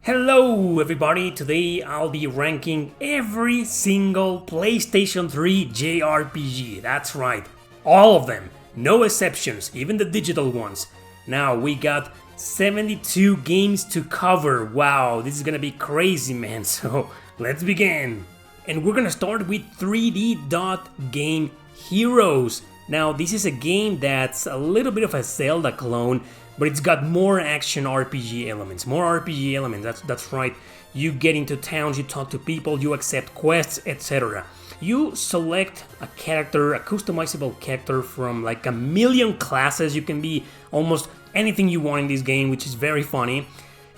Hello everybody, today I'll be ranking every single PlayStation 3 JRPG, that's right, all of them, no exceptions, even the digital ones. Now we got 72 games to cover, wow, this is gonna be crazy man, so let's begin. And we're gonna start with 3D Dot Game Heroes. Now this is a game that's a little bit of a Zelda clone, but it's got more action RPG elements, that's right. You get into towns, you talk to people, you accept quests, etc. You select a character, a customizable character from like a million classes. You can be almost anything you want in this game, which is very funny.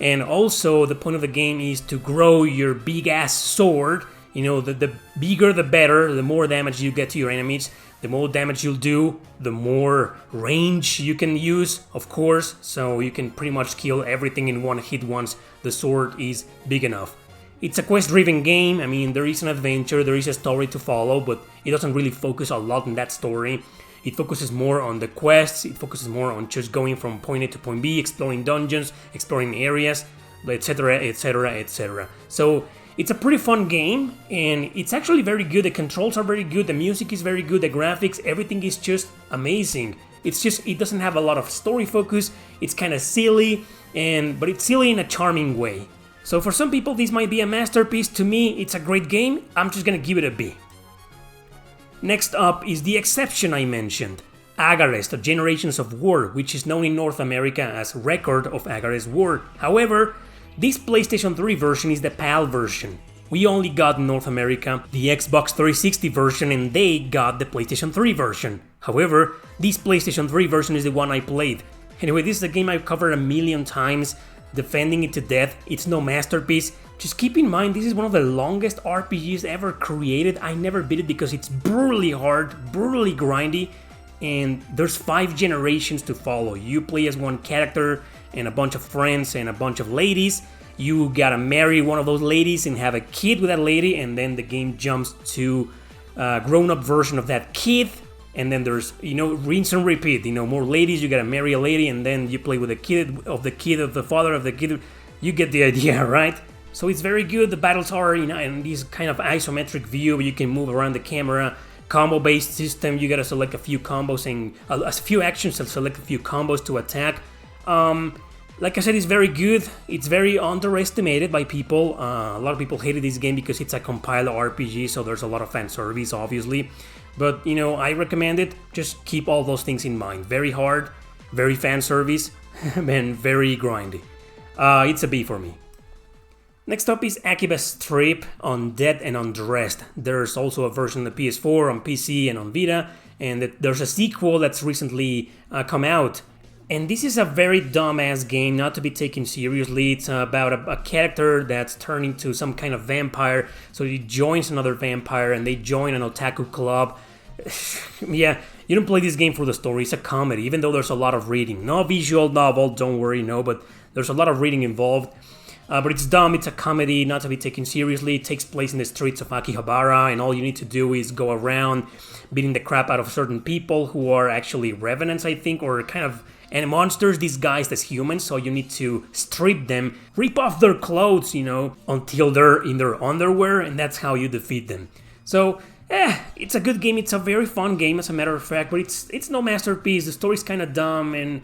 And also the point of the game is to grow your big ass sword. You know, the bigger the better, the more damage you get to your enemies. The more damage you'll do, the more range you can use, of course, so you can pretty much kill everything in one hit once the sword is big enough. It's a quest-driven game. I mean, there is an adventure, there is a story to follow, but it doesn't really focus a lot on that story. It focuses more on the quests, it focuses more on just going from point A to point B, exploring dungeons, exploring areas, etc, etc, etc. So it's a pretty fun game, and it's actually very good. The controls are very good, the music is very good, the graphics, everything is just amazing. It's just, it doesn't have a lot of story focus, it's kind of silly, but it's silly in a charming way. So for some people this might be a masterpiece. To me, it's a great game. I'm just gonna give it a B. Next up is the exception I mentioned, Agares, the Generations of War, which is known in North America as Record of Agares War. However, this PlayStation 3 version is the PAL version. We only got in North America the Xbox 360 version, and they got the PlayStation 3 version. However, this PlayStation 3 version is the one I played. Anyway, this is a game I've covered a million times, defending it to death. It's no masterpiece. Just keep in mind, this is one of the longest RPGs ever created. I never beat it because it's brutally hard, brutally grindy, and there's 5 generations to follow. You play as one character and a bunch of friends and a bunch of ladies. You gotta marry one of those ladies and have a kid with that lady, and then the game jumps to a grown-up version of that kid, and then there's, rinse and repeat, more ladies, you gotta marry a lady, and then you play with the kid of the father of the kid. You get the idea, right? So it's very good. The battles are in this kind of isometric view. You can move around the camera. Combo-based system, you gotta select a few combos and a few actions and select a few combos to attack. Like I said, it's very good. It's very underestimated by people. A lot of people hated this game because it's a compiled RPG, so there's a lot of fan service, obviously. But, I recommend it. Just keep all those things in mind. Very hard, very fan service, and very grindy. It's a B for me. Next up is Akiba Strip, Undead and Undressed. There's also a version on the PS4, on PC, and on Vita, and there's a sequel that's recently come out. And this is a very dumb-ass game, not to be taken seriously. It's about a character that's turned into some kind of vampire, so he joins another vampire, and they join an otaku club. Yeah, you don't play this game for the story, it's a comedy, even though there's a lot of reading. No visual novel, don't worry, but there's a lot of reading involved. But it's dumb, it's a comedy, not to be taken seriously. It takes place in the streets of Akihabara, and all you need to do is go around beating the crap out of certain people who are actually revenants, I think, or kind of monsters disguised as humans, so you need to strip them, rip off their clothes, until they're in their underwear, and that's how you defeat them. So, it's a good game, it's a very fun game as a matter of fact, but it's no masterpiece. The story's kind of dumb, and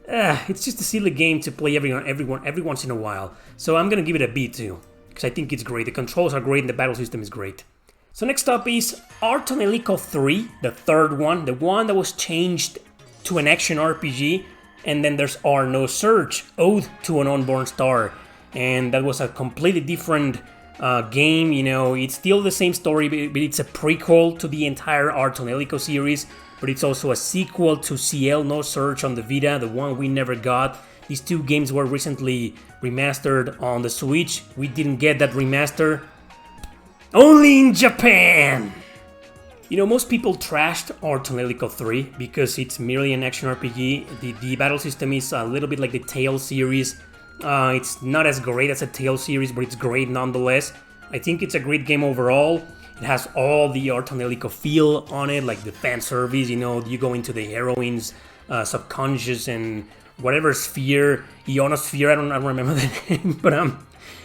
it's just a silly game to play every once in a while. So I'm gonna give it a B too, because I think it's great. The controls are great and the battle system is great. So next up is Artonelico 3, the third one, the one that was changed to an action RPG, and then there's Are No Search, Ode to an Unborn Star, and that was a completely different game. It's still the same story, but it's a prequel to the entire Artonelico series, but it's also a sequel to Ciel No Search on the Vita, the one we never got. These two games were recently remastered on the Switch. We didn't get that remaster. Only in Japan! Most people trashed Artonelico 3 because it's merely an action RPG. The battle system is a little bit like the Tales series. It's not as great as a Tales series, but it's great nonetheless. I think it's a great game overall. It has all the Artonelico feel on it, like the fan service, you go into the heroine's subconscious and whatever sphere, ionosphere, I don't remember the name, but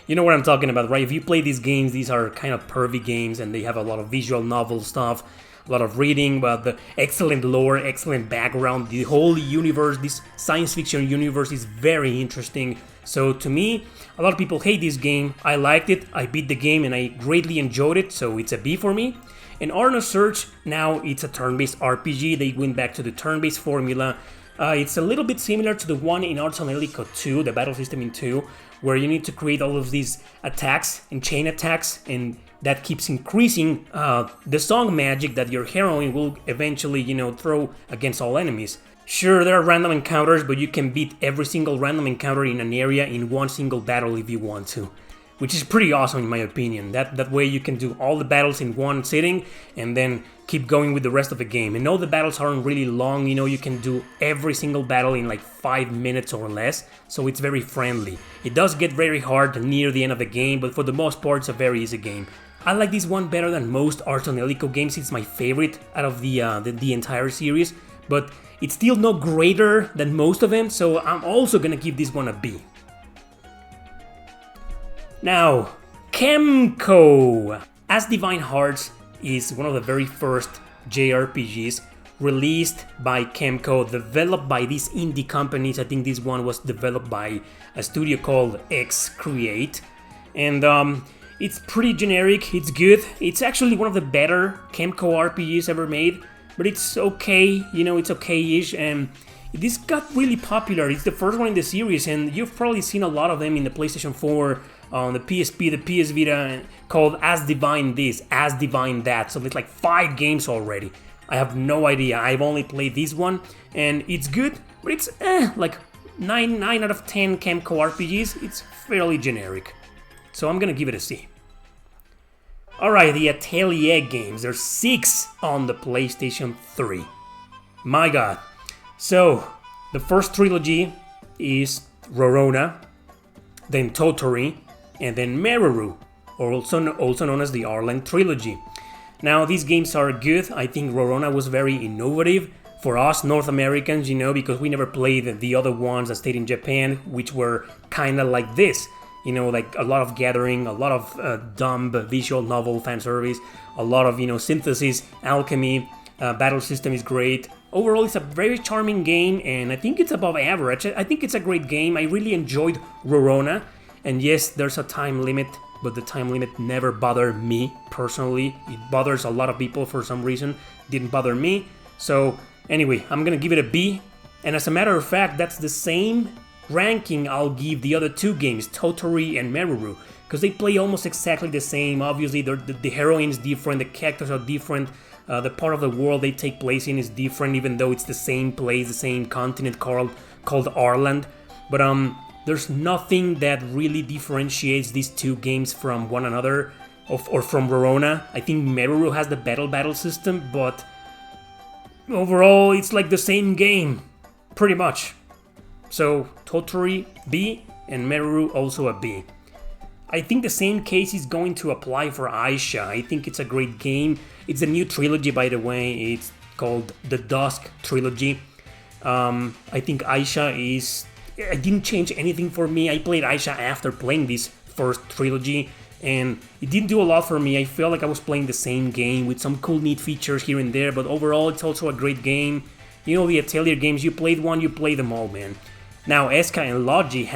You know what I'm talking about, right? If you play these games, these are kind of pervy games, and they have a lot of visual novel stuff, a lot of reading, but the excellent lore, excellent background, the whole universe, this science fiction universe is very interesting. So to me, a lot of people hate this game. I liked it, I beat the game, and I greatly enjoyed it, so it's a B for me. And Arna Search, now it's a turn-based RPG. They went back to the turn-based formula. It's a little bit similar to the one in Ars Angelica 2, the battle system in 2, where you need to create all of these attacks and chain attacks, and that keeps increasing the song magic that your heroine will eventually, throw against all enemies. Sure, there are random encounters, but you can beat every single random encounter in an area in one single battle if you want to. Which is pretty awesome in my opinion. That way you can do all the battles in one sitting and then keep going with the rest of the game. And all the battles aren't really long, you can do every single battle in like 5 minutes or less, so it's very friendly. It does get very hard near the end of the game, but for the most part it's a very easy game. I like this one better than most Ars Angelica games. It's my favorite out of the entire series, but it's still no greater than most of them, so I'm also gonna give this one a B. Now, Kemko! As Divine Hearts is one of the very first JRPGs released by Kemko, developed by these indie companies. I think this one was developed by a studio called X Create. And it's pretty generic, it's good. It's actually one of the better Kemko RPGs ever made, but it's okay, it's okay-ish. And this got really popular. It's the first one in the series, and you've probably seen a lot of them in the PlayStation 4, on the PSP, the PS Vita, called As Divine This, As Divine That. So there's like 5 games already. I have no idea. I've only played this one, and it's good, but it's like 9 out of 10 Kemko RPGs. It's fairly generic. So I'm gonna give it a C. Alright, the Atelier games. There's 6 on the PlayStation 3. My god. So, the first trilogy is Rorona, then Totori, and then Meruru, also known as the Arlen Trilogy. Now, these games are good. I think Rorona was very innovative for us North Americans, because we never played the other ones that stayed in Japan, which were kind of like this. Like a lot of gathering, a lot of dumb visual novel fan service, a lot of, synthesis, alchemy, battle system is great. Overall, it's a very charming game, and I think it's above average. I think it's a great game. I really enjoyed Rorona, and yes, there's a time limit, but the time limit never bothered me personally. It bothers a lot of people for some reason. Didn't bother me. So anyway, I'm gonna give it a B, and as a matter of fact, that's the same ranking I'll give the other 2 games, Totori and Meruru, because they play almost exactly the same. Obviously, the heroine's different, the characters are different. The part of the world they take place in is different, even though it's the same place, the same continent called Arland. But there's nothing that really differentiates these 2 games from one another, or from Rorona. I think Meruru has the battle system, but overall it's like the same game, pretty much. So Totori B, and Meruru also a B. I think the same case is going to apply for Aisha. I think it's a great game. It's a new trilogy, by the way. It's called the Dusk Trilogy. I think Aisha it didn't change anything for me. I played Aisha after playing this first trilogy, and it didn't do a lot for me. I felt like I was playing the same game with some cool, neat features here and there, but overall, it's also a great game. The Atelier games, you played one, you play them all, man. Now, Eska and Logi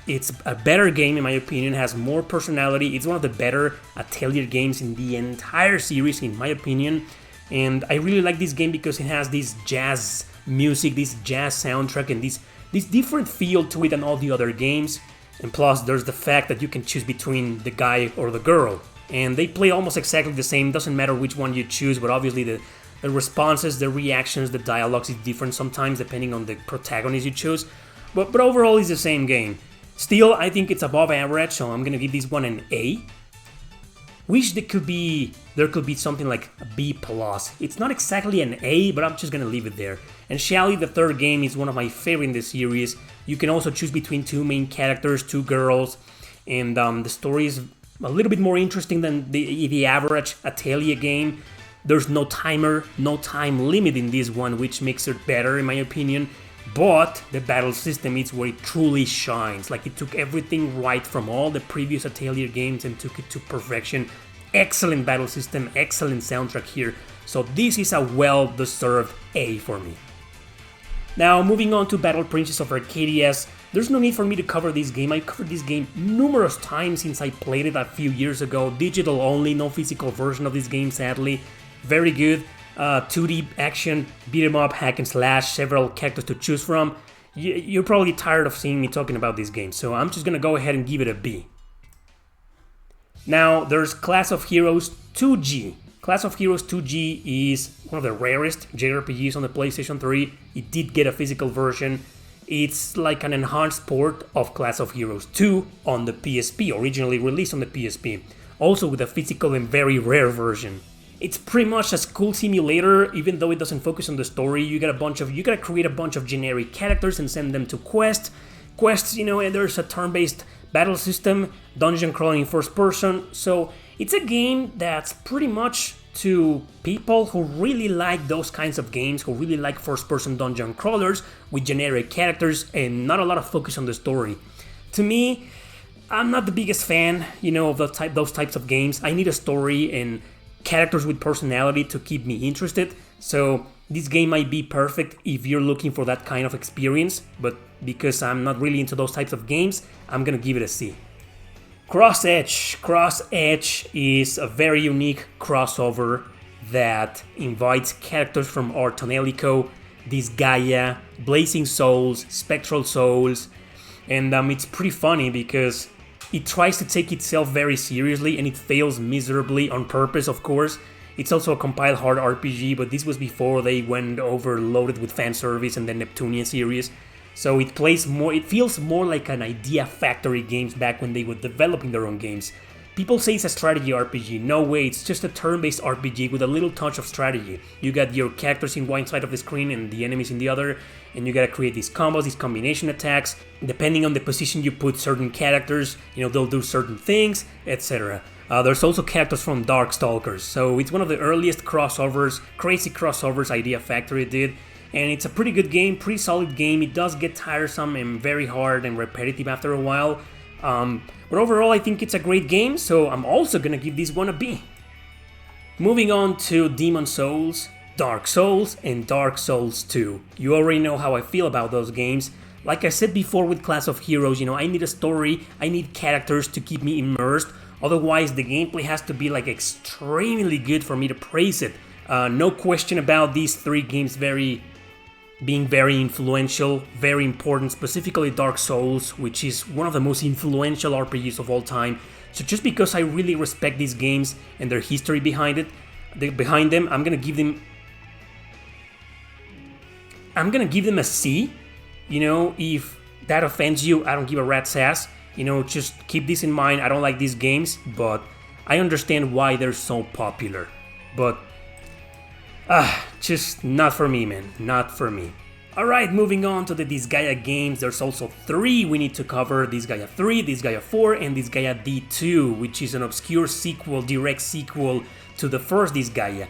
it's a better game in my opinion, has more personality. It's one of the better Atelier games in the entire series in my opinion. And I really like this game because it has this jazz music, this jazz soundtrack, and this different feel to it than all the other games. And plus, there's the fact that you can choose between the guy or the girl. And they play almost exactly the same, doesn't matter which one you choose, but obviously the responses, the reactions, the dialogues is different sometimes depending on the protagonist you choose. But overall, it's the same game. Still, I think it's above average, so I'm gonna give this one an A. Wish there could be something like a B+. It's not exactly an A, but I'm just gonna leave it there. And Shally, the third game, is one of my favorite in the series. You can also choose between 2 main characters, 2 girls, and the story is a little bit more interesting than the average Atelier game. There's no timer, no time limit in this one, which makes it better in my opinion. but the battle system is where it truly shines. Like, it took everything right from all the previous Atelier games and took it to perfection. Excellent battle system, excellent soundtrack here, so this is a well-deserved A for me. Now, moving on to Battle Princess of Arcadias, there's no need for me to cover this game. I've covered this game numerous times since I played it a few years ago. Digital only, no physical version of this game, sadly. Very good. 2D action, beat 'em up, hack and slash, several characters to choose from. You're probably tired of seeing me talking about this game, so I'm just gonna go ahead and give it a B. Now, there's Class of Heroes 2G. Class of Heroes 2G is one of the rarest JRPGs on the PlayStation 3. It did get a physical version. It's like an enhanced port of Class of Heroes 2 on the PSP, originally released on the PSP, also with a physical and very rare version. It's pretty much a school simulator, even though it doesn't focus on the story. You gotta create a bunch of generic characters and send them to quests, and there's a turn-based battle system, dungeon crawling in first person, so it's a game that's pretty much to people who really like those kinds of games, who really like first-person dungeon crawlers with generic characters and not a lot of focus on the story. To me, I'm not the biggest fan, of those types of games. I need a story and characters with personality to keep me interested, so this game might be perfect if you're looking for that kind of experience, but because I'm not really into those types of games, I'm gonna give it a C. Cross Edge. Cross Edge is a very unique crossover that invites characters from Artonelico, Disgaea, Blazing Souls, Spectral Souls, and it's pretty funny because it tries to take itself very seriously and it fails miserably on purpose, of course. It's also a compiled hard RPG, but this was before they went overloaded with fan service and the Neptunian series. So it feels more like an Idea Factory games back when they were developing their own games. People say it's a strategy RPG. No way, it's just a turn-based RPG with a little touch of strategy. You got your characters in one side of the screen and the enemies in the other, and you gotta create these combos, these combination attacks. Depending on the position you put certain characters, they'll do certain things, etc. There's also characters from Darkstalkers, so it's one of the earliest crossovers, crazy crossovers Idea Factory did. And it's a pretty good game, pretty solid game. It does get tiresome and very hard and repetitive after a while. But overall, I think it's a great game, so I'm also gonna give this one a B. Moving on to Demon Souls, Dark Souls, and Dark Souls 2. You already know how I feel about those games. Like I said before with Class of Heroes, I need a story, I need characters to keep me immersed. Otherwise, the gameplay has to be like extremely good for me to praise it. No question about these three games being very influential, very important, specifically Dark Souls, which is one of the most influential RPGs of all time. So just because I really respect these games and their history behind them, I'm gonna give them a C. If that offends you, I don't give a rat's ass. Just keep this in mind. I don't like these games, but I understand why they're so popular. But just not for me, man. Not for me. Alright, moving on to the Disgaea games. There's also 3 we need to cover. Disgaea 3, Disgaea 4, and Disgaea D2, which is an obscure direct sequel to the first Disgaea.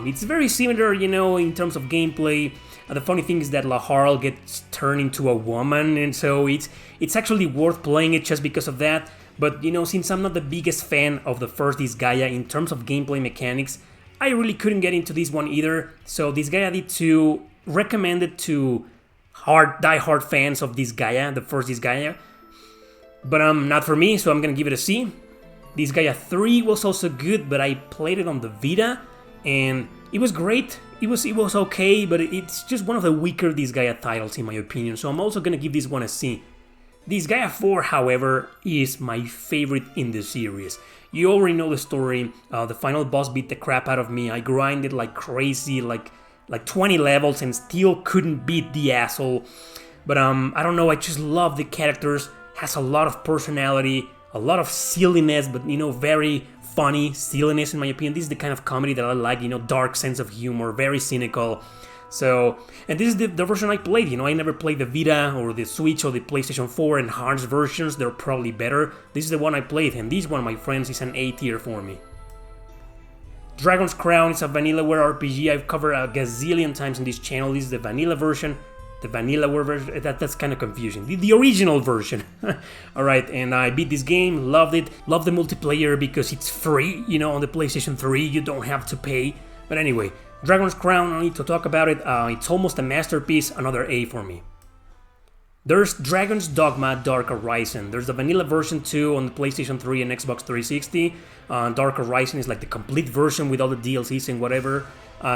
It's very similar, in terms of gameplay. The funny thing is that Laharl gets turned into a woman, and so it's actually worth playing it just because of that. But, since I'm not the biggest fan of the first Disgaea in terms of gameplay mechanics, I really couldn't get into this one either, so Disgaea D2 recommended to die-hard fans of Disgaea, the first Disgaea, but not for me, so I'm gonna give it a C. Disgaea 3 was also good, but I played it on the Vita, and it was great. It was okay, but it's just one of the weaker Disgaea titles in my opinion, so I'm also gonna give this one a C. Disgaea 4, however, is my favorite in the series. You already know the story. The final boss beat the crap out of me. I grinded like crazy, like 20 levels, and still couldn't beat the asshole. But I don't know, I just love the characters. Has a lot of personality, a lot of silliness, but very funny silliness in my opinion. This is the kind of comedy that I like, dark sense of humor, very cynical. So, and this is the version I played, I never played the Vita or the Switch or the PlayStation 4 enhanced versions, they're probably better. This is the one I played, and this one, my friends, is an A tier for me. Dragon's Crown is a vanillaware RPG I've covered a gazillion times on this channel. This is the vanilla version. The vanilla version, that's kind of confusing. The original version. Alright, and I beat this game, loved it. Love the multiplayer because it's free, you know, on the PlayStation 3, you don't have to pay. But anyway, Dragon's Crown, I need to talk about it. It's almost a masterpiece, another A for me. There's Dragon's Dogma Dark Horizon. There's the vanilla version too on the PlayStation 3 and Xbox 360. Dark Horizon is like the complete version with all the DLCs and whatever.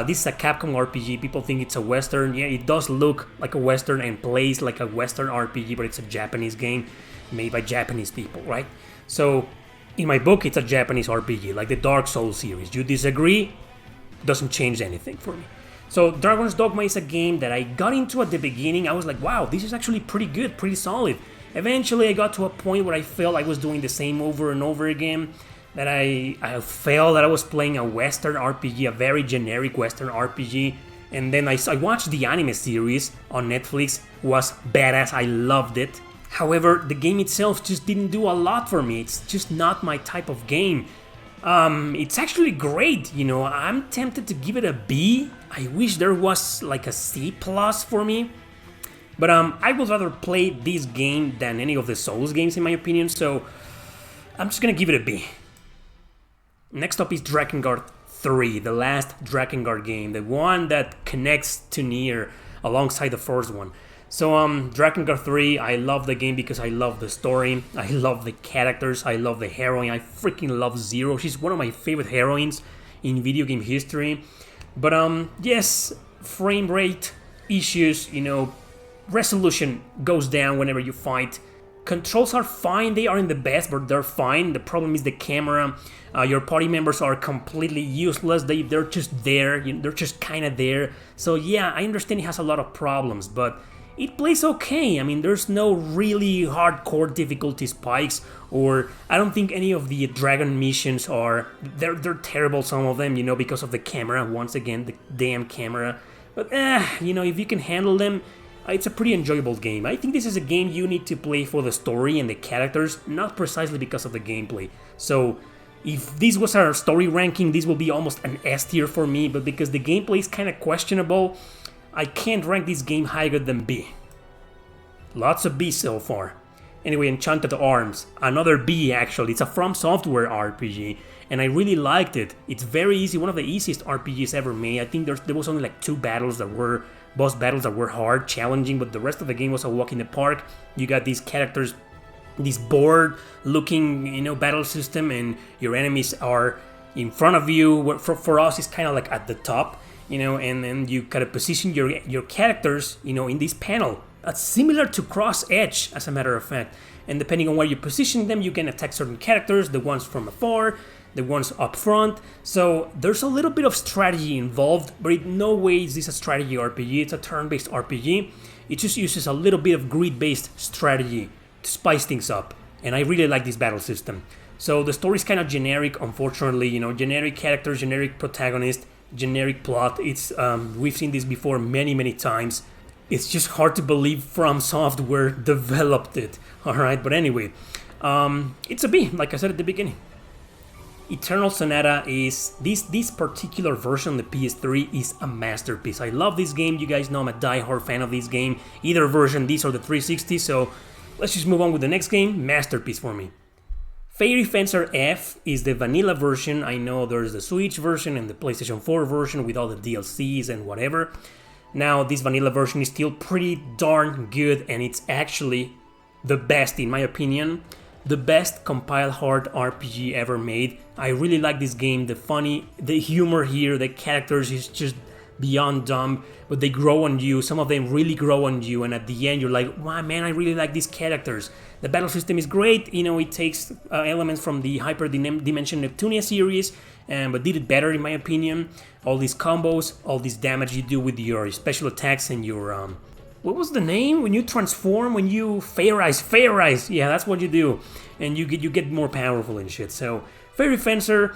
This is a Capcom RPG. People think it's a Western. Yeah, it does look like a Western and plays like a Western RPG, but it's a Japanese game made by Japanese people, right? So, in my book, it's a Japanese RPG, like the Dark Souls series. You disagree? Doesn't change anything for me. So Dragon's Dogma is a game that I got into at the beginning. I was like, wow, this is actually pretty good, pretty solid. Eventually I got to a point where I felt I was doing the same over and over again, that I felt that I was playing a Western RPG, a very generic Western RPG. And then I watched the anime series on Netflix. It was badass, I loved it. However, the game itself just didn't do a lot for me. It's just not my type of game. It's actually great, you know, I'm tempted to give it a B. I wish there was like a C+ for me. But I would rather play this game than any of the Souls games in my opinion, so I'm just gonna give it a B. Next up is Drakengard 3, the last Drakengard game, the one that connects to Nier alongside the first one. So Drakengard 3, I love the game because I love the story, I love the characters, I love the heroine, I freaking love Zero, she's one of my favorite heroines in video game history. But yes, frame rate issues, you know, resolution goes down whenever you fight. Controls are fine, they aren't the best, but they're fine. The problem is the camera. Your party members are completely useless, they're just there, they're just kinda there. So yeah, I understand it has a lot of problems, but it plays okay. I mean, there's no really hardcore difficulty spikes, or I don't think any of the dragon missions are, they're terrible, some of them, you know, because of the camera, once again, the damn camera. But you know, if you can handle them, it's a pretty enjoyable game. I think this is a game you need to play for the story and the characters, not precisely because of the gameplay. So, if this was our story ranking, this will be almost an S tier for me, but because the gameplay is kind of questionable, I can't rank this game higher than B. Lots of B so far. Anyway, Enchanted Arms, another B actually. It's a From Software RPG, and I really liked it. It's very easy, one of the easiest RPGs ever made. I think there was only like 2 battles that were boss battles that were hard, challenging, but the rest of the game was a walk in the park. You got these characters, this board-looking, you know, battle system, and your enemies are in front of you. For us, it's kind of like at the top, you know, and then you gotta position your characters, you know, in this panel. That's similar to Cross Edge, as a matter of fact. And depending on where you position them, you can attack certain characters, the ones from afar, the ones up front. So there's a little bit of strategy involved, but in no way is this a strategy RPG. It's a turn-based RPG. It just uses a little bit of grid-based strategy to spice things up. And I really like this battle system. So the story's kind of generic, unfortunately, you know, generic characters, generic protagonist, generic plot. It's we've seen this before many times. It's just hard to believe From Software developed it. Alright, but anyway, it's a B, like I said at the beginning. Eternal Sonata is, this particular version of the PS3 is a masterpiece. I love this game, you guys know I'm a die-hard fan of this game. Either version, this or the 360, so let's just move on with the next game. Masterpiece for me. Fairy Fencer F is the vanilla version. I know there's the Switch version and the PlayStation 4 version with all the DLCs and whatever. Now, this vanilla version is still pretty darn good, and it's actually the best, in my opinion. The best compiled hard RPG ever made. I really like this game. The humor here, the characters is just beyond dumb, but they grow on you. Some of them really grow on you, and at the end you're like, wow, man, I really like these characters. The battle system is great. You know, it takes elements from the Hyper Dimension Neptunia series, but did it better in my opinion. All these combos, all this damage you do with your special attacks and your what was the name? When you transform, when you Fairize, yeah, that's what you do. And you get more powerful and shit. So, Fairy Fencer,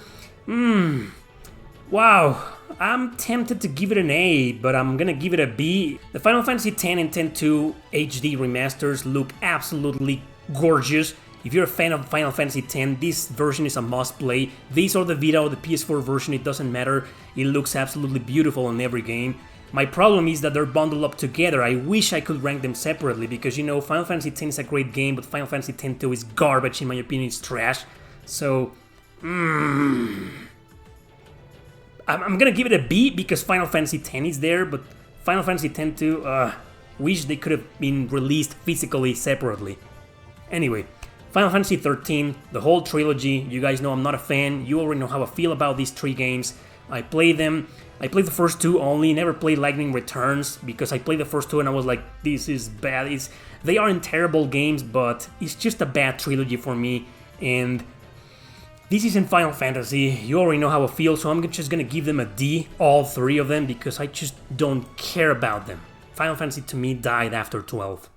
wow. I'm tempted to give it an A, but I'm gonna give it a B. The Final Fantasy X and X-2 HD remasters look absolutely gorgeous. If you're a fan of Final Fantasy X, this version is a must-play. This or the Vita or the PS4 version, it doesn't matter. It looks absolutely beautiful in every game. My problem is that they're bundled up together. I wish I could rank them separately because, you know, Final Fantasy X is a great game, but Final Fantasy X-2 is garbage, in my opinion, it's trash. So, I'm gonna give it a B because Final Fantasy X is there, but Final Fantasy X-2, wish they could have been released physically separately. Anyway, Final Fantasy XIII, the whole trilogy, you guys know I'm not a fan, you already know how I feel about these 3 games. I played them, I played the first 2 only, never played Lightning Returns, because I played the first 2 and I was like, this is bad. They aren't terrible games, but it's just a bad trilogy for me, and this isn't Final Fantasy, you already know how I feel, so I'm just gonna give them a D, all 3 of them, because I just don't care about them. Final Fantasy to me died after 12.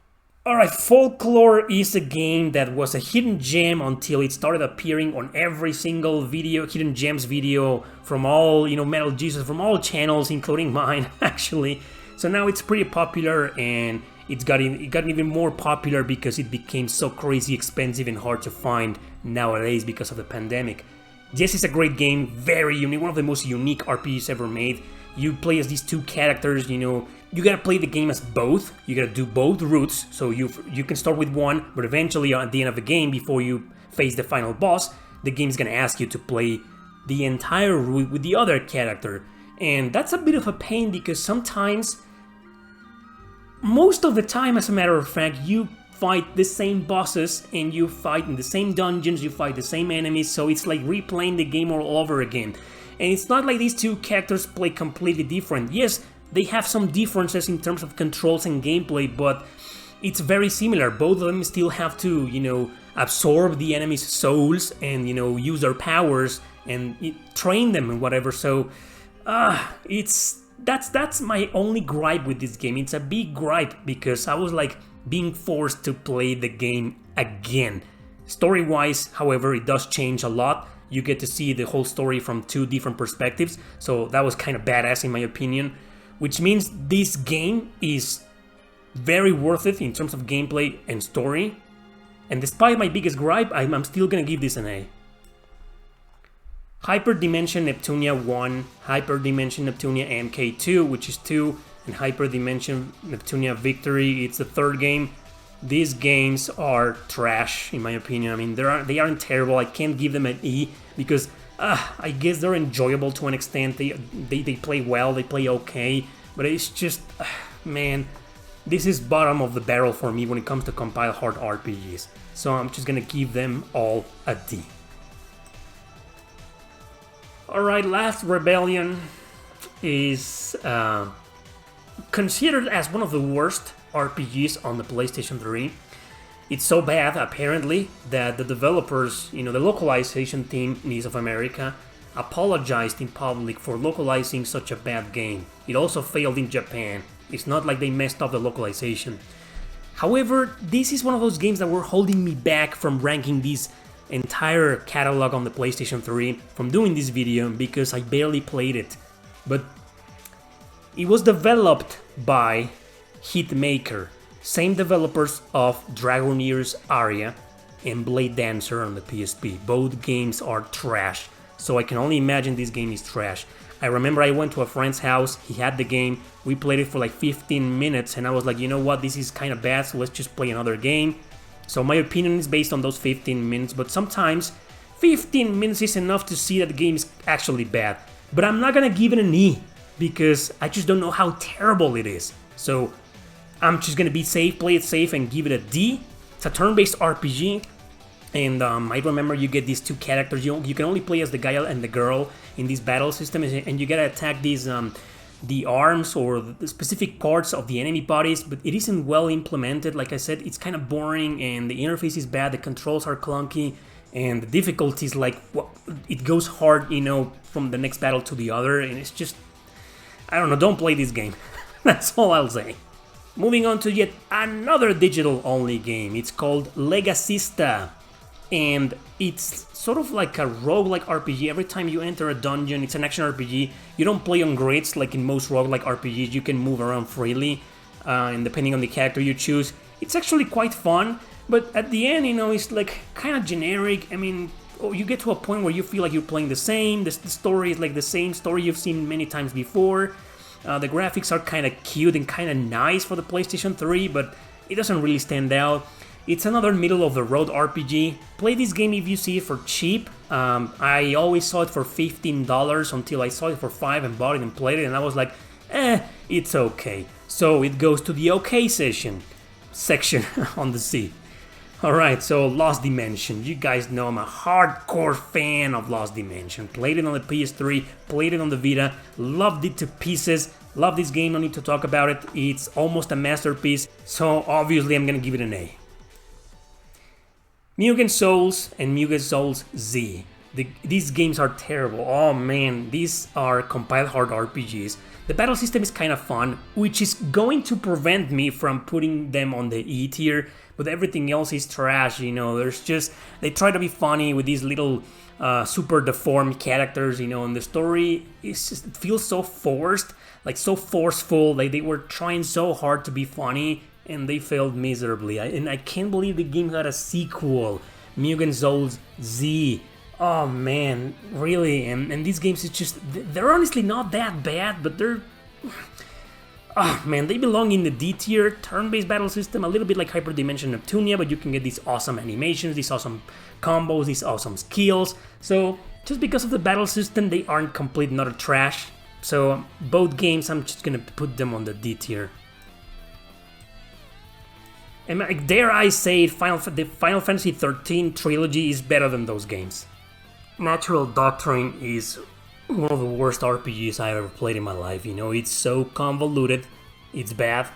Alright, Folklore is a game that was a hidden gem until it started appearing on every single video, hidden gems video from all, you know, Metal Jesus, from all channels, including mine, actually. So now it's pretty popular, and it got even more popular because it became so crazy expensive and hard to find nowadays because of the pandemic. Yes, it's a great game, very unique, one of the most unique RPGs ever made. You play as these 2 characters, you know, you gotta play the game as both, you gotta do both routes, so you can start with one, but eventually at the end of the game, before you face the final boss, the game's gonna ask you to play the entire route with the other character. And that's a bit of a pain because sometimes, most of the time as a matter of fact, you fight the same bosses and you fight in the same dungeons, you fight the same enemies, so it's like replaying the game all over again. And it's not like these 2 characters play completely different. Yes, they have some differences in terms of controls and gameplay, but it's very similar. Both of them still have to, you know, absorb the enemy's souls and, you know, use their powers and train them and whatever. So, that's my only gripe with this game. It's a big gripe because I was like being forced to play the game again. Story-wise, however, it does change a lot. You get to see the whole story from 2 different perspectives, so that was kind of badass in my opinion, which means this game is very worth it in terms of gameplay and story, and despite my biggest gripe, I'm still gonna give this an A. Hyperdimension Neptunia 1, Hyperdimension Neptunia MK2, which is 2, and Hyperdimension Neptunia Victory, it's the 3rd game. These games are trash, in my opinion. I mean, they aren't terrible. I can't give them an E because I guess they're enjoyable to an extent. They play well, they play okay, but it's just, man, this is bottom of the barrel for me when it comes to compile hard RPGs. So I'm just gonna give them all a D. Alright, Last Rebellion is considered as one of the worst RPGs on the PlayStation 3. It's so bad, apparently, that the developers, you know, the localization team in East of America, apologized in public for localizing such a bad game. It also failed in Japan. It's not like they messed up the localization. However, this is one of those games that were holding me back from ranking this entire catalog on the PlayStation 3, from doing this video, because I barely played it. But it was developed by Hitmaker, same developers of Dragoneer's Aria and Blade Dancer on the PSP. Both games are trash, so I can only imagine this game is trash. I remember I went to a friend's house, he had the game, we played it for like 15 minutes, and I was like, you know what, this is kind of bad, so let's just play another game. So my opinion is based on those 15 minutes, but sometimes 15 minutes is enough to see that the game is actually bad. But I'm not gonna give it an E, because I just don't know how terrible it is. So I'm just gonna be safe, play it safe, and give it a D. It's a turn-based RPG, and I remember you get these 2 characters. You can only play as the guy and the girl in this battle system, and you gotta attack these the arms or the specific parts of the enemy bodies, but it isn't well implemented. Like I said, it's kind of boring, and the interface is bad, the controls are clunky, and the difficulty is like, well, it goes hard, you know, from the next battle to the other, and it's just, I don't know, don't play this game. That's all I'll say. Moving on to yet another digital-only game. It's called Legacista, and it's sort of like a roguelike RPG. Every time you enter a dungeon, it's an action RPG. You don't play on grids like in most roguelike RPGs. You can move around freely, and depending on the character you choose, it's actually quite fun. But at the end, you know, it's like kind of generic. I mean, you get to a point where you feel like you're playing the same. The story is like the same story you've seen many times before. The graphics are kind of cute and kind of nice for the PlayStation 3, but it doesn't really stand out. It's another middle-of-the-road RPG. Play this game if you see it for cheap. I always saw it for $15 until I saw it for $5 and bought it and played it, and I was like, it's okay. So it goes to the okay section on the C. Alright, so Lost Dimension. You guys know I'm a hardcore fan of Lost Dimension. Played it on the PS3, played it on the Vita, loved it to pieces. Love this game, no need to talk about it. It's almost a masterpiece, so obviously I'm gonna give it an A. Mugen Souls and Mugen Souls Z. These games are terrible. Oh man, these are compiled hard RPGs. The battle system is kind of fun, which is going to prevent me from putting them on the E tier, but everything else is trash, you know. They try to be funny with these little super deformed characters, you know, and the story it feels so forced, like so forceful, like they were trying so hard to be funny, and they failed miserably. And I can't believe the game got a sequel, Mugen Souls Z. Oh man, really? And these games, they're honestly not that bad, but they're... Oh man, they belong in the D tier, turn-based battle system, a little bit like Hyperdimension Neptunia, but you can get these awesome animations, these awesome combos, these awesome skills. So, just because of the battle system, they aren't complete and utter trash. So, both games, I'm just gonna put them on the D tier. And dare I say, the Final Fantasy XIII Trilogy is better than those games. Natural Doctrine is one of the worst RPGs I've ever played in my life, you know, it's so convoluted, it's bad,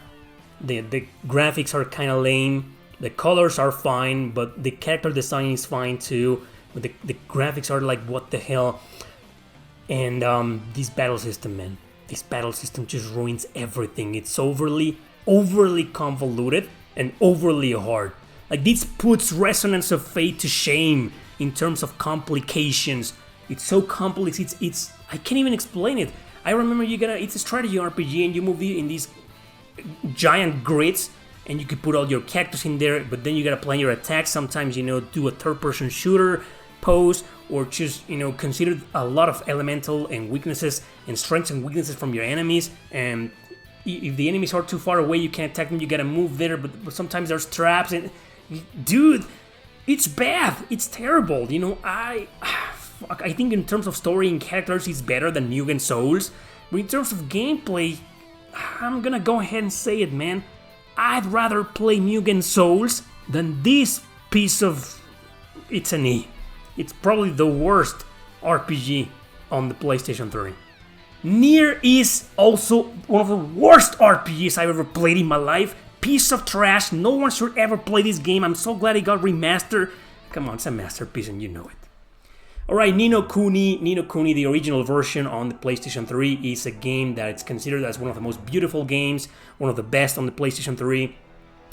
the graphics are kind of lame, the colors are fine, but the character design is fine too, but the graphics are like, what the hell, and this battle system, man, this battle system just ruins everything. It's overly convoluted and overly hard. Like, this puts Resonance of Fate to shame in terms of complications. It's so complex, it's I can't even explain it. I remember it's a strategy RPG and you move in these giant grids and you could put all your characters in there, but then you gotta plan your attacks. Sometimes, you know, do a third-person shooter pose, or just, you know, consider a lot of elemental and weaknesses and strengths and weaknesses from your enemies. And if the enemies are too far away, you can't attack them, you gotta move there, but sometimes there's traps and... Dude, it's bad, it's terrible, you know, I think in terms of story and characters, it's better than Mugen Souls, but in terms of gameplay, I'm gonna go ahead and say it, man. I'd rather play Mugen Souls than this piece of... It's an E. It's probably the worst RPG on the PlayStation 3. Nier is also one of the worst RPGs I've ever played in my life. Piece of trash, no one should ever play this game. I'm so glad it got remastered. Come on, it's a masterpiece and you know it. Alright, Ni no Kuni, the original version on the PlayStation 3, is a game that it's considered as one of the most beautiful games, one of the best on the PlayStation 3.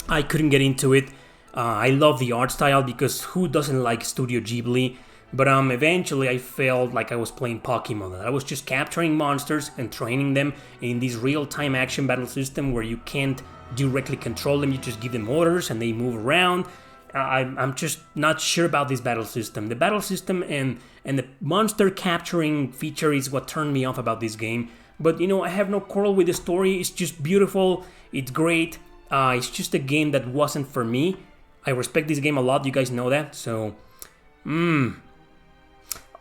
I couldn't get into it. I love the art style because who doesn't like Studio Ghibli? But eventually I felt like I was playing Pokemon. I was just capturing monsters and training them in this real-time action battle system where you can't directly control them, you just give them orders and they move around. I'm just not sure about this battle system. The battle system and the monster capturing feature is what turned me off about this game. But, you know, I have no quarrel with the story. It's just beautiful. It's great. It's just a game that wasn't for me. I respect this game a lot. You guys know that. So,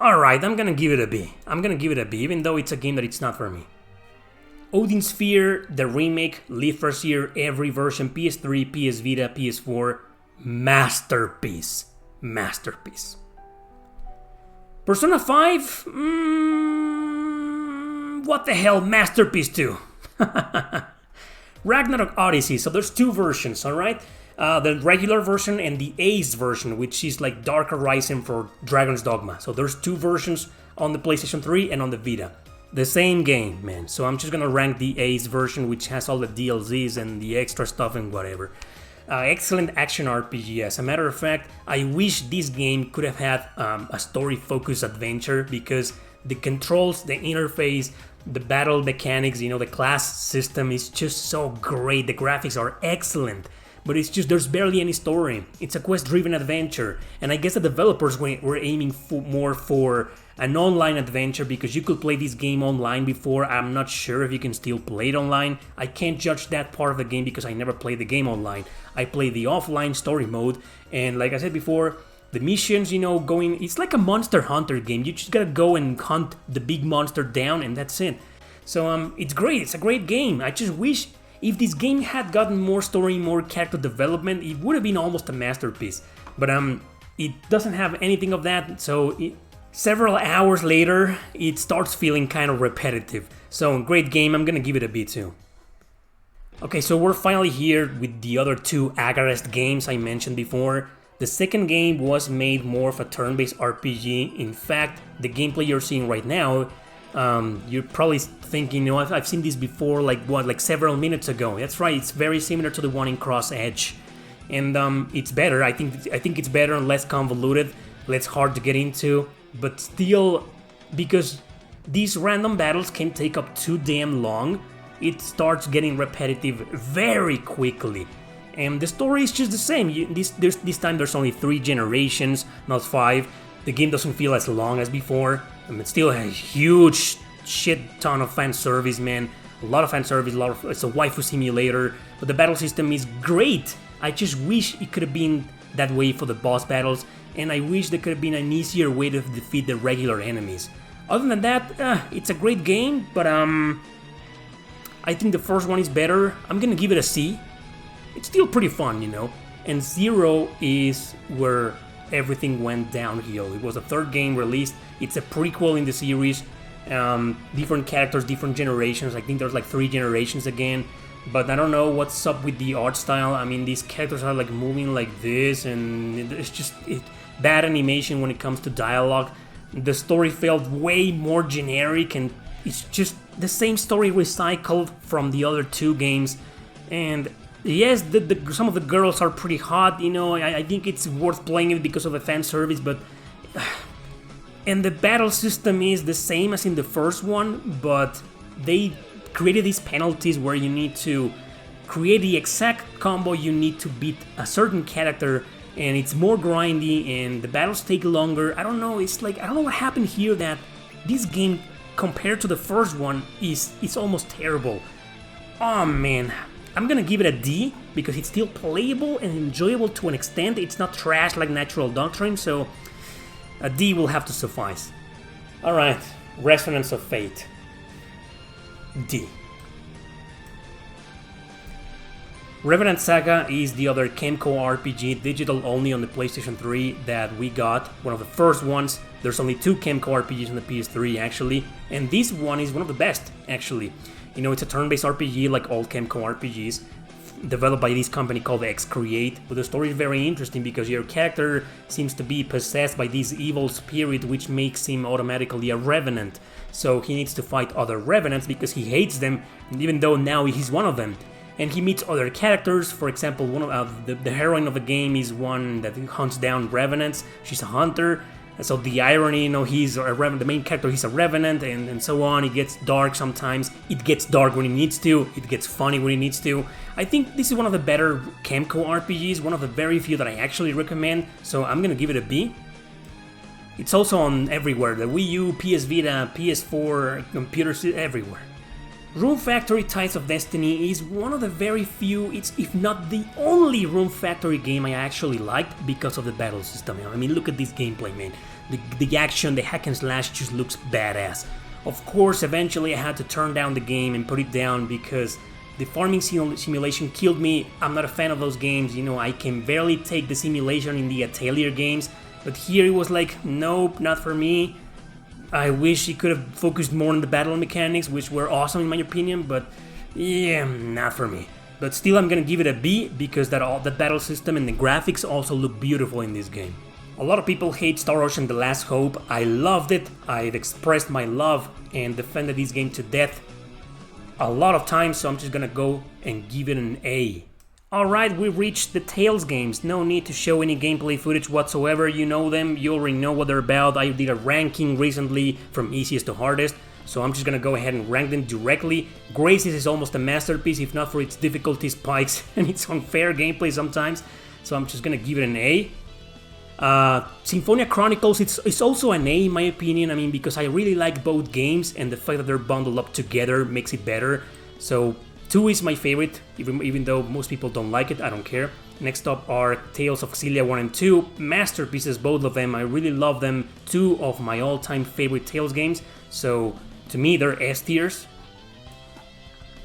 alright, I'm gonna give it a B. Even though it's a game that it's not for me. Odin Sphere, the remake, Leaf-Year, every version, PS3, PS Vita, PS4, masterpiece. Persona 5, what the hell, masterpiece too. Ragnarok Odyssey, so there's two versions, alright? The regular version and the Ace version, which is like Dark Horizon for Dragon's Dogma. So there's two versions on the PlayStation 3 and on the Vita. The same game, man. So I'm just gonna rank the Ace version, which has all the DLCs and the extra stuff and whatever. Excellent action RPG. As a matter of fact, I wish this game could have had a story-focused adventure, because the controls, the interface, the battle mechanics, you know, the class system is just so great. The graphics are excellent. but it's just there's barely any story. It's a quest-driven adventure, and I guess the developers were aiming more for an online adventure because you could play this game online before. I'm not sure if you can still play it online. I can't judge that part of the game because I never played the game online. I played the offline story mode, and like I said before, the missions, it's like a Monster Hunter game. You just gotta go and hunt the big monster down, and that's it. So it's great. It's a great game. I just wish if this game had gotten more story, more character development, it would have been almost a masterpiece. But it doesn't have anything of that. So several hours later, it starts feeling kind of repetitive. So great game. I'm gonna give it a B too. Okay, so we're finally here with the other two Agares games I mentioned before. The second game was made more of a turn-based RPG. In fact, the gameplay you're seeing right now, you're probably thinking, I've seen this before, like several minutes ago. That's right, it's very similar to the one in Cross Edge, and it's better. I think it's better and less convoluted, less hard to get into, but still, because these random battles can take up too damn long, it starts getting repetitive very quickly. And the story is just the same. This time there's only 3 generations, not 5. The game doesn't feel as long as before. It still has a huge shit ton of fan service, man. A lot of fan service, it's a waifu simulator. But the battle system is great. I just wish it could have been that way for the boss battles. And I wish there could have been an easier way to defeat the regular enemies. Other than that, it's a great game, but I think the first one is better. I'm gonna give it a C. It's still pretty fun, And Zero is where everything went downhill. It was the 3rd game released. It's a prequel in the series. Different characters, different generations. I think there's like 3 generations again. But I don't know what's up with the art style. I mean, these characters are like moving like this, and it's just bad animation when it comes to dialogue. The story felt way more generic, and it's just the same story recycled from the other 2 games. And yes, some of the girls are pretty hot, I think it's worth playing it because of the fan service, but... And the battle system is the same as in the first one, but they created these penalties where you need to create the exact combo you need to beat a certain character, and it's more grindy, and the battles take longer. I don't know, I don't know what happened here that this game, compared to the first one, is almost terrible. Oh man. I'm gonna give it a D because it's still playable and enjoyable to an extent. It's not trash like Natural Doctrine, so a D will have to suffice. Alright, Resonance of Fate. D. Revenant Saga is the other Kemko RPG, digital only on the PlayStation 3 that we got, one of the first ones. There's only 2 Kemko RPGs on the PS3 actually, and this one is one of the best actually. It's a turn-based RPG like all Kemko RPGs, developed by this company called X-Create, but the story is very interesting because your character seems to be possessed by this evil spirit which makes him automatically a revenant. So he needs to fight other revenants because he hates them, even though now he's one of them. And he meets other characters. For example, one of the heroine of the game is one that hunts down revenants. She's a hunter. So the irony, he's a revenant, the main character, he's a revenant, and so on. It gets dark sometimes. It gets dark when it needs to. It gets funny when it needs to. I think this is one of the better Kemko RPGs, one of the very few that I actually recommend, so I'm gonna give it a B. It's also on everywhere, the Wii U, PS Vita, PS4, computers, everywhere. Rune Factory Tides of Destiny is one of the very few, if not the only Rune Factory game I actually liked because of the battle system. I mean, look at this gameplay, man. The action, the hack and slash just looks badass. Of course, eventually I had to turn down the game and put it down because the farming simulation killed me. I'm not a fan of those games, I can barely take the simulation in the Atelier games, but here it was like, nope, not for me. I wish he could have focused more on the battle mechanics, which were awesome in my opinion, but yeah, not for me. But still, I'm gonna give it a B because that battle system and the graphics also look beautiful in this game. A lot of people hate Star Ocean The Last Hope. I loved it. I've expressed my love and defended this game to death a lot of times, so I'm just gonna go and give it an A. Alright, we reached the Tales games. No need to show any gameplay footage whatsoever. You know them, you already know what they're about. I did a ranking recently from easiest to hardest. so I'm just gonna go ahead and rank them directly. Graces is almost a masterpiece, if not for its difficulty spikes and its unfair gameplay sometimes, so I'm just gonna give it an A. Symphonia Chronicles, it's also an A in my opinion, I mean, because I really like both games, and the fact that they're bundled up together makes it better. So 2 is my favorite, even though most people don't like it, I don't care. Next up are Tales of Xillia 1 and 2, masterpieces both of them, I really love them, 2 of my all-time favorite Tales games, so to me they're S tiers.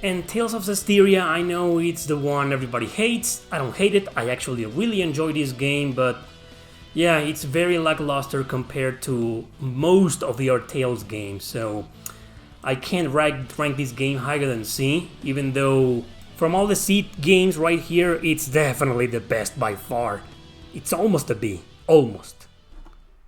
And Tales of Zestiria, I know it's the one everybody hates, I don't hate it, I actually really enjoy this game, but yeah, it's very lackluster compared to most of the other Tales games, so I can't rank this game higher than C, even though from all the C games right here, it's definitely the best by far. It's almost a B, almost.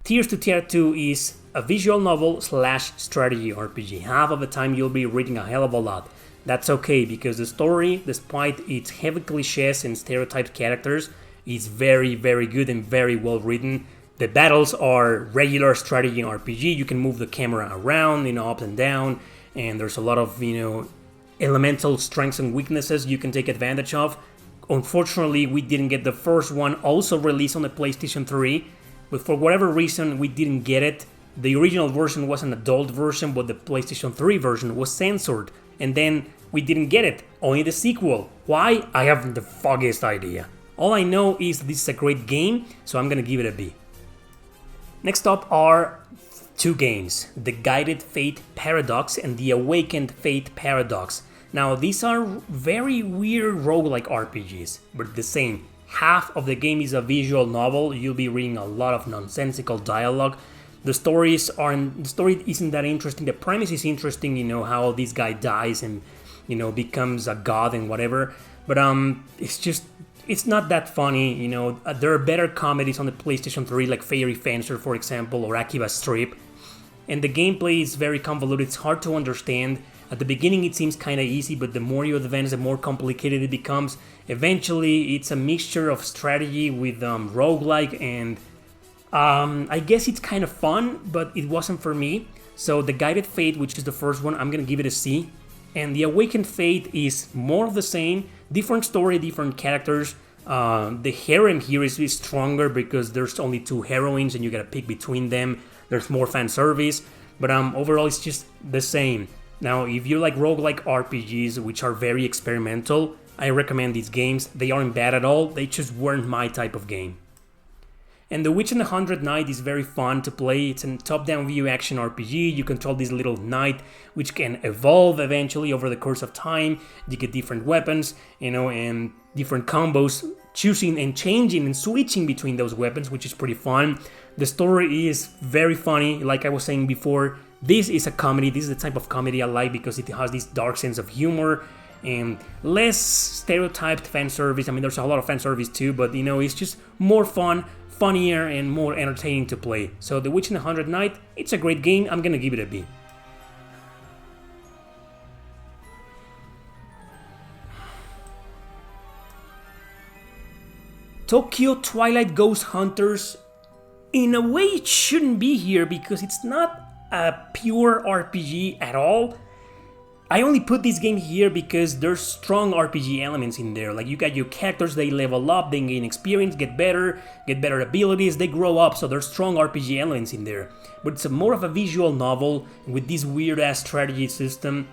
Tiers to Tier 2 is a visual novel / strategy RPG. Half of the time you'll be reading a hell of a lot. That's okay, because the story, despite its heavy cliches and stereotyped characters, is very, very good and very well written. The battles are regular strategy RPG. You can move the camera around, up and down, and there's a lot of, elemental strengths and weaknesses you can take advantage of. Unfortunately, we didn't get the first one also released on the PlayStation 3, but for whatever reason, we didn't get it. The original version was an adult version, but the PlayStation 3 version was censored, and then we didn't get it, only the sequel. Why? I haven't the foggiest idea. All I know is this is a great game, so I'm gonna give it a B. Next up are 2 games, The Guided Fate Paradox and The Awakened Fate Paradox. Now, these are very weird roguelike RPGs, but the same. Half of the game is a visual novel, you'll be reading a lot of nonsensical dialogue. The story isn't that interesting, the premise is interesting, how this guy dies and, becomes a god and whatever, but it's not that funny, there are better comedies on the PlayStation 3 like Fairy Fencer, for example, or Akiba Strip, and the gameplay is very convoluted, it's hard to understand. At the beginning it seems kinda easy, but the more you advance, the more complicated it becomes. Eventually it's a mixture of strategy with roguelike, and I guess it's kind of fun, but it wasn't for me. So The Guided Fate, which is the first one, I'm gonna give it a C. And The Awakened Fate is more of the same, different story, different characters. The heroine here is stronger because there's only 2 heroines and you gotta pick between them. There's more fan service, but overall it's just the same. Now, if you like roguelike RPGs, which are very experimental, I recommend these games. They aren't bad at all, they just weren't my type of game. And The Witch and the Hundred Knight is very fun to play. It's a top-down view action RPG. You control this little knight, which can evolve eventually over the course of time. You get different weapons, and different combos, choosing and changing and switching between those weapons, which is pretty fun. The story is very funny, like I was saying before. This is a comedy. This is the type of comedy I like because it has this dark sense of humor and less stereotyped fan service. I mean, there's a lot of fan service too, but it's just more fun, funnier, and more entertaining to play. So The Witch and the Hundred Knight, it's a great game. I'm gonna give it a B. Tokyo Twilight Ghost Hunters, in a way it shouldn't be here because it's not a pure RPG at all. I only put this game here because there's strong RPG elements in there. Like, you got your characters, they level up, they gain experience, get better abilities, they grow up, so there's strong RPG elements in there. But it's more of a visual novel with this weird-ass strategy system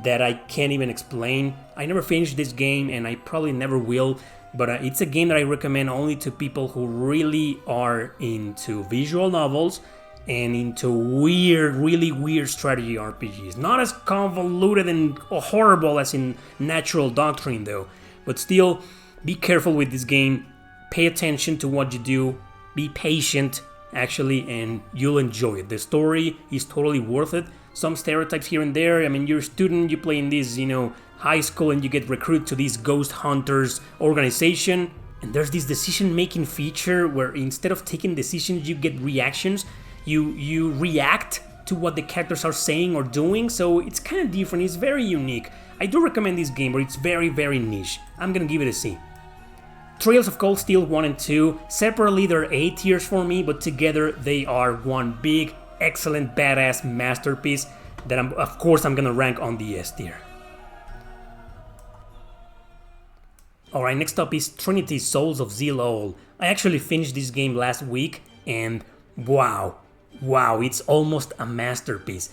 that I can't even explain. I never finished this game, and I probably never will, but it's a game that I recommend only to people who really are into visual novels and into really weird strategy RPGs. Not as convoluted and horrible as in Natural Doctrine though, but still, be careful with this game, pay attention to what you do, be patient actually, and you'll enjoy it. The story is totally worth it. Some stereotypes here and there, I mean, you're a student, you play in this, high school and you get recruited to this ghost hunters organization, and there's this decision-making feature where instead of taking decisions, you get reactions. You react to what the characters are saying or doing, so it's kind of different, it's very unique. I do recommend this game, but it's very niche. I'm gonna give it a C. Trails of Cold Steel 1 and 2, separately they're A tiers for me, but together they are one big, excellent, badass masterpiece. that of course I'm gonna rank on the S tier. Alright, next up is Trinity Souls of Zelo. I actually finished this game last week, and wow, it's almost a masterpiece.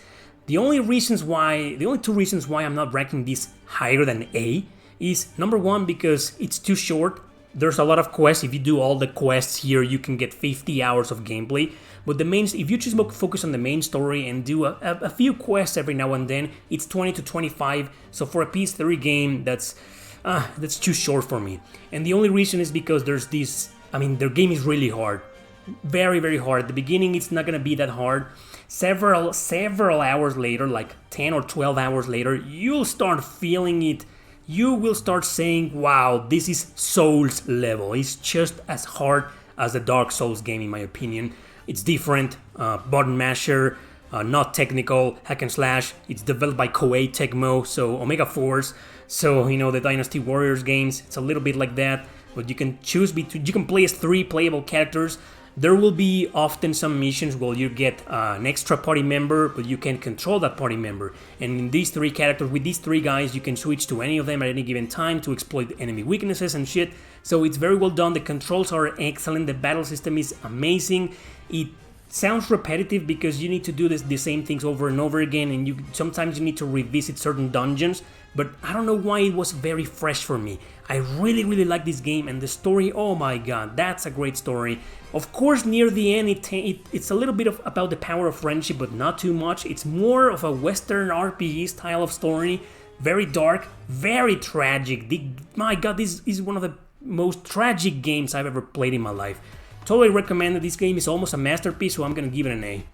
The only two reasons why I'm not ranking this higher than A is number one, because it's too short. There's a lot of quests. If you do all the quests here, you can get 50 hours of gameplay. But if you just focus on the main story and do a few quests every now and then, it's 20 to 25. So for a PS3 game, that's too short for me. And the only reason is because their game is really hard. Very, very hard. At the beginning, it's not gonna be that hard. Several hours later, like 10 or 12 hours later, you'll start feeling it. You will start saying, wow, this is Souls level. It's just as hard as the Dark Souls game, in my opinion. It's different, button masher, not technical, hack and slash. It's developed by Koei Tecmo, so Omega Force. So, the Dynasty Warriors games, it's a little bit like that. But you can you can play as 3 playable characters. There will be often some missions where you get an extra party member, but you can control that party member. And in these 3 characters, with these 3 guys, you can switch to any of them at any given time to exploit enemy weaknesses and shit. So it's very well done. The controls are excellent. The battle system is amazing. It sounds repetitive because you need to do the same things over and over again, and sometimes you need to revisit certain dungeons. But I don't know why it was very fresh for me. I really, really like this game, and the story, oh my god, that's a great story. Of course, near the end, it's a little bit about the power of friendship, but not too much. It's more of a Western RPG style of story. Very dark, very tragic. My god, this is one of the most tragic games I've ever played in my life. Totally recommend it. This game is almost a masterpiece, so I'm gonna give it an A.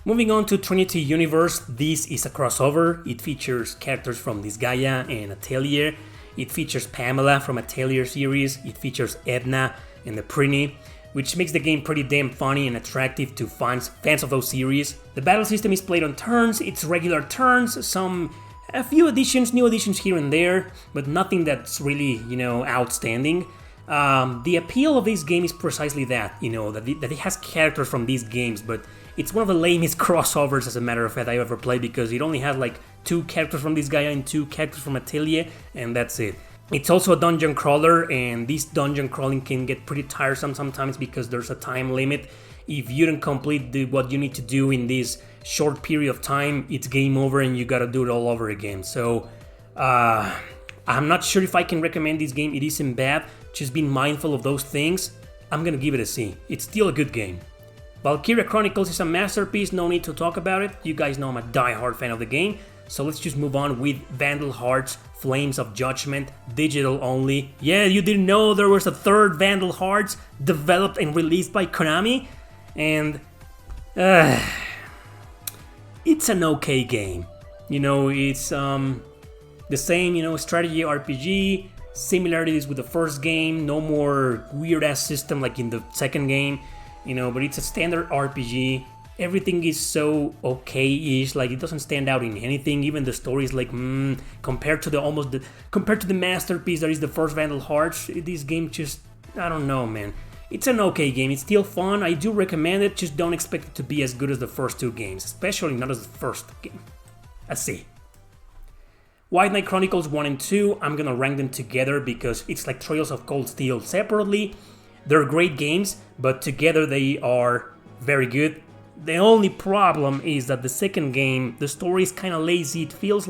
Moving on to Trinity Universe, this is a crossover. It features characters from Disgaea and Atelier. It features Pamela from Atelier series. It features Edna and the Prinny, which makes the game pretty damn funny and attractive to fans of those series. The battle system is played on turns. It's regular turns, a few new additions here and there, but nothing that's really, outstanding. The appeal of this game is precisely that, that it has characters from these games, but it's one of the lamest crossovers, as a matter of fact, I've ever played, because it only has like 2 characters from this guy and 2 characters from Atelier, and that's it. It's also a dungeon crawler, and this dungeon crawling can get pretty tiresome sometimes because there's a time limit. If you don't complete what you need to do in this short period of time, it's game over and you gotta do it all over again. So, I'm not sure if I can recommend this game. It isn't bad, just being mindful of those things. I'm gonna give it a C. It's still a good game. Valkyria Chronicles is a masterpiece, no need to talk about it. You guys know I'm a die-hard fan of the game, so let's just move on with Vandal Hearts, Flames of Judgement, digital only. Yeah, you didn't know there was a 3rd Vandal Hearts developed and released by Konami? And it's an okay game. It's the same, strategy RPG, similarities with the first game, no more weird-ass system like in the second game. But it's a standard RPG. Everything is so okay-ish, like it doesn't stand out in anything. Even the story is like, compared to the masterpiece that is the first Vandal Hearts, this game just, I don't know, man. It's an okay game. It's still fun. I do recommend it. Just don't expect it to be as good as the first 2 games, especially not as the first game. A C. White Knight Chronicles 1 and 2, I'm gonna rank them together because it's like Trails of Cold Steel separately. They're great games, but together they are very good. The only problem is that the second game, the story is kind of lazy. It feels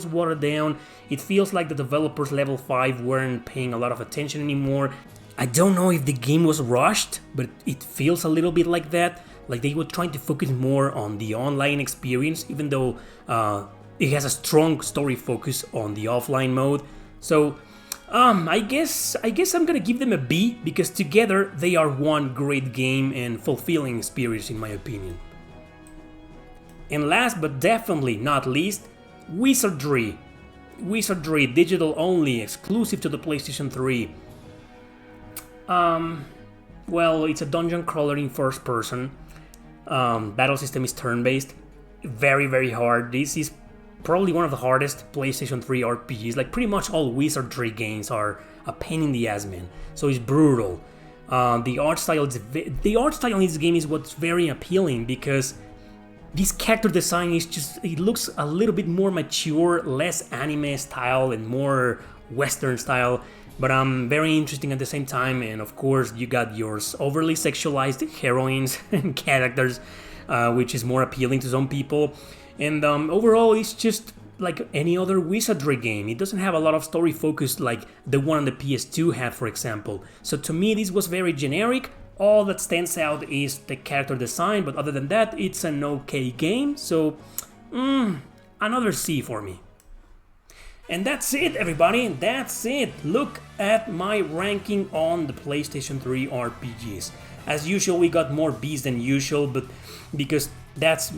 watered down. It feels like the developers level 5 weren't paying a lot of attention anymore. I don't know if the game was rushed, but it feels a little bit like that. Like they were trying to focus more on the online experience, even though it has a strong story focus on the offline mode. So, I guess I'm gonna give them a B, because together they are one great game and fulfilling experience in my opinion. And last but definitely not least, Wizardry. Wizardry, digital only, exclusive to the PlayStation 3. Well, it's a dungeon crawler in first person. Battle system is turn-based. Very, very hard. This is probably one of the hardest PlayStation 3 RPGs. Like pretty much all Wizardry games are a pain in the ass, man. So it's brutal. The art style in this game is what's very appealing, because This character design is just, it looks a little bit more mature, less anime style and more Western style, but very interesting at the same time. And of course you got your overly sexualized heroines and characters, which is more appealing to some people. And overall it's just like any other wizardry game. It doesn't have a lot of story focus like the one on the PS2 had, for example. So to me this was very generic. All that stands out is the character design, but other than that, it's an okay game, so another C for me. And that's it, everybody, that's it. Look at my ranking on the PlayStation 3 RPGs. As usual, we got more Bs than usual, but because that's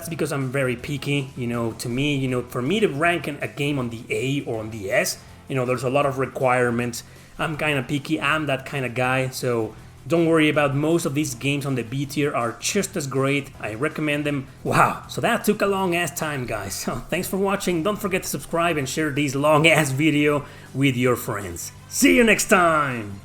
because I'm very picky. To me, for me to rank a game on the A or on the S, there's a lot of requirements. I'm kind of picky, I'm that kind of guy, so don't worry about most of these games on the B tier are just as great. I recommend them. Wow, so that took a long ass time, guys. So thanks for watching. Don't forget to subscribe and share this long ass video with your friends. See you next time!